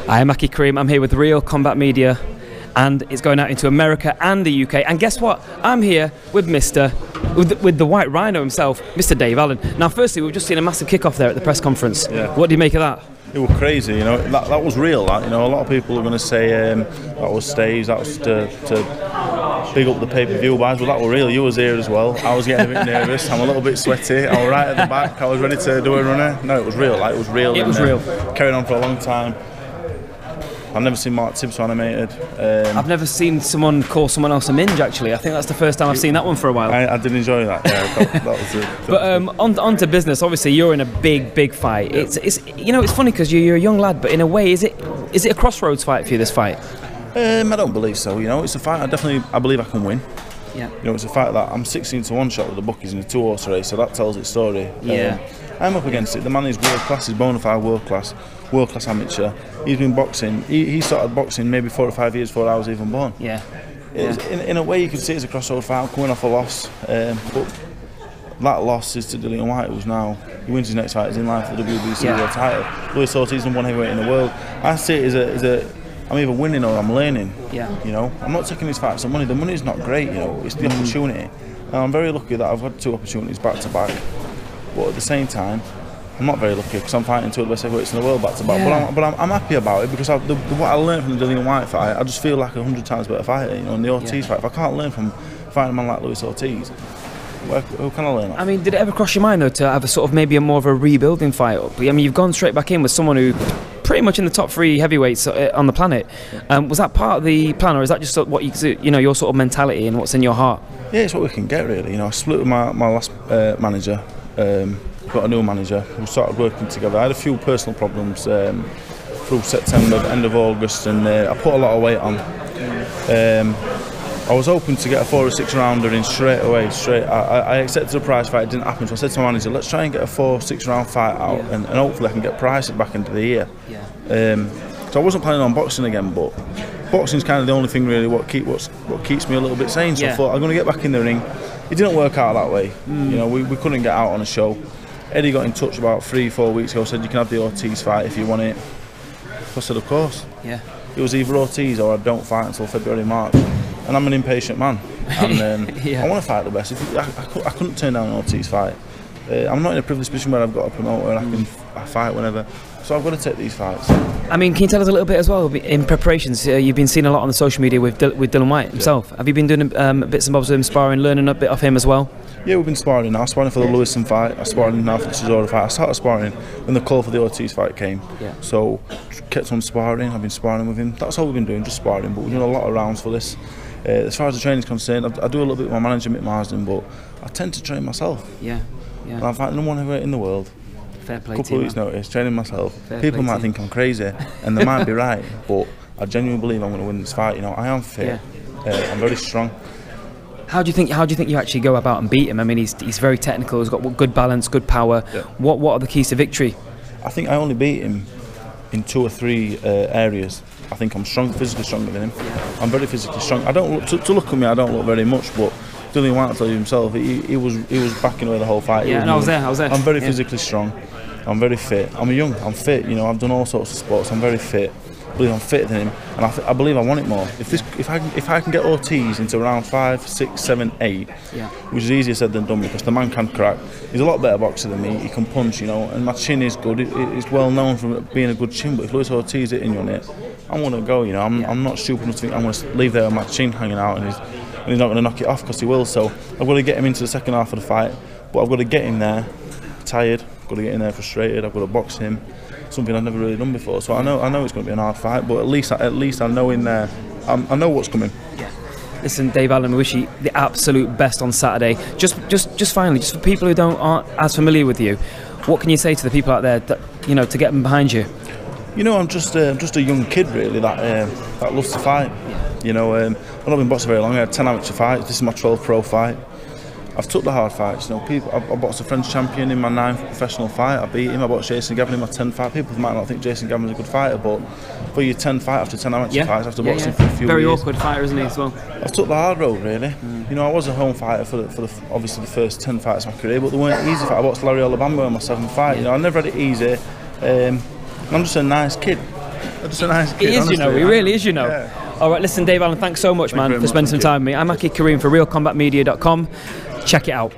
I am Aky Karim. I'm here with Real Combat Media, and it's going out into America and the UK. And guess what? I'm here with with the White Rhino himself, Mr. Dave Allen. Now, firstly, we've just seen a massive kickoff there at the press conference. Yeah. What do you make of that? It was crazy, you know. That was real. That, you know, a lot of people are going to say that was staged. That was to big up the pay-per-view buys. Well, that was real. You was here as well. I was getting a bit nervous. I'm a little bit sweaty. I was right at the back. I was ready to do a runner. No, it was real. Like, it was real. It was real. Carried on for a long time. I've never seen Mark Tibbs animated. I've never seen someone call someone else a minge, actually. I think that's the first time I've seen that one for a while. I did enjoy that. Yeah, that was it. But on to business. Obviously, you're in a big fight. Yeah. It's you know, it's funny because you're a young lad, but in a way, is it a crossroads fight for you, this fight? I don't believe so. You know, it's a fight. I believe I can win. Yeah. You know, it's a fight that I'm 16-1 shot with the bookies in a 2-horse race, so that tells its story. Yeah. I'm up against it. The man is world class. He's bona fide world class amateur. He's been boxing. He started boxing maybe 4 or 5 years before I was even born. Yeah. In a way, you could see it as a crossroad fight. I'm coming off a loss, but that loss is to Whyte, who's now, he wins his next fight. He's in line for the WBC world title. Luis Ortiz is #1 heavyweight in the world. I see it as a I'm either winning or I'm learning. Yeah. You know, I'm not taking these fights for money. The money's not great. You know, it's the opportunity. And I'm very lucky that I've had 2 opportunities back to back. But at the same time, I'm not very lucky because I'm fighting 2 of the best heavyweights in the world back to back. Yeah. But I'm happy about it because what I learned from the Whyte fight, I just feel like 100 times better fighter. You know, in the Ortiz fight, if I can't learn from fighting a man like Luis Ortiz, who can I learn? I mean, did it ever cross your mind though to have a sort of maybe more of a rebuilding fight? I mean, you've gone straight back in with someone who pretty much in the top 3 heavyweights on the planet. Was that part of the plan, or is that just what you know, your sort of mentality and what's in your heart? Yeah, it's what we can get really. You know, I split with my last manager. Got a new manager. We started working together. I had a few personal problems through September, end of August, and I put a lot of weight on. I was hoping to get a 4 or 6 rounder in straight away. I accepted the prize fight. It didn't happen, so I said to my manager, let's try and get a 4 or 6 round fight out, and hopefully I can get prices back into the year. Yeah. So I wasn't planning on boxing again, but boxing's kind of the only thing really what keeps me a little bit sane. So I thought I'm going to get back in the ring. It didn't work out that way. You know, we couldn't get out on a show. Eddie got in touch about 3-4 weeks ago, said you can have the Ortiz fight if you want it. So I said, of course. Yeah. It was either Ortiz or I don't fight until February, March. And I'm an impatient man. And I want to fight the best. I couldn't turn down an Ortiz fight. I'm not in a privileged position where I've got a promoter and I fight whenever. So I've got to take these fights. I mean, can you tell us a little bit as well, in preparations, you've been seen a lot on the social media with Dillian Whyte himself. Have you been doing bits and bobs with him, sparring, learning a bit off him as well? Yeah, we've been sparring now. I'm sparring for the Lewison fight. I'm sparring now for the Chisora fight. I started sparring when the call for the Ortiz fight came. Yeah. So, kept on sparring. I've been sparring with him. That's all we've been doing, just sparring. But we're doing a lot of rounds for this. As far as the training is concerned, I do a little bit with my manager, Mick Marsden, but I tend to train myself. Yeah. And I'm fighting #1 heavyweight in the world. Fair play. Couple of weeks notice, training myself. Fair People play might think I'm crazy, and they might be right, but I genuinely believe I'm going to win this fight. You know, I am fit. Yeah. I'm very strong. How do you think you actually go about and beat him? I mean, he's very technical. He's got good balance, good power. Yeah. What are the keys to victory? I think I only beat him in 2 or 3 areas. I think I'm physically stronger than him. Yeah. I'm very physically strong. I don't look to look at me. I don't look very much, but Dillian Whyte, I'll tell you himself, he was backing away the whole fight. Yeah, and I was there. I'm very physically strong. I'm very fit. I'm fit. You know, I've done all sorts of sports. I'm very fit. I believe I'm fitter than him, and I believe I want it more. If I can get Ortiz into round 5, 6, 7, 8, which is easier said than done because the man can crack. He's a lot better boxer than me. He can punch, you know, and my chin is good. It's well known for being a good chin. But if Luis Ortiz hitting you on it, I'm gonna go. You know, I'm not stupid enough to think I'm gonna leave there with my chin hanging out, and he's not gonna knock it off because he will. So I've got to get him into the second half of the fight, but I've got to get him there tired. I've got to get in there frustrated. I've got to box him. Something I've never really done before, so I know it's going to be an hard fight, but at least I know in there, I know what's coming. Yeah. Listen, Dave Allen, we wish you the absolute best on Saturday. Just finally, just for people who aren't as familiar with you, what can you say to the people out there that, you know, to get them behind you? You know, I'm just a young kid really that loves to fight. You know, I've not been boxing very long. I had 10 amateur fights. This is my 12th pro fight. I've took the hard fights, you know. I boxed a French champion in my 9th professional fight. I beat him. I boxed Jason Gavin in my 10th fight. People might not think Jason Gavin's a good fighter, but for your 10th fight after 10 amateur fights, after boxing for a few very years, awkward fighter, isn't he, as well? I've took the hard road, really. You know, I was a home fighter for obviously the first 10 fights of my career, but they weren't easy fights. I boxed Larry Alabama in my 7th fight. You know, I never had it easy. I'm just a nice kid. Just a nice kid, He is, honestly. you know. He really is, you know. Yeah. All right, listen, Dave Allen, thanks so much, Thank you man, very for much, spending some thank you. time with me. I'm Aky Karim for realcombatmedia.com. Check it out.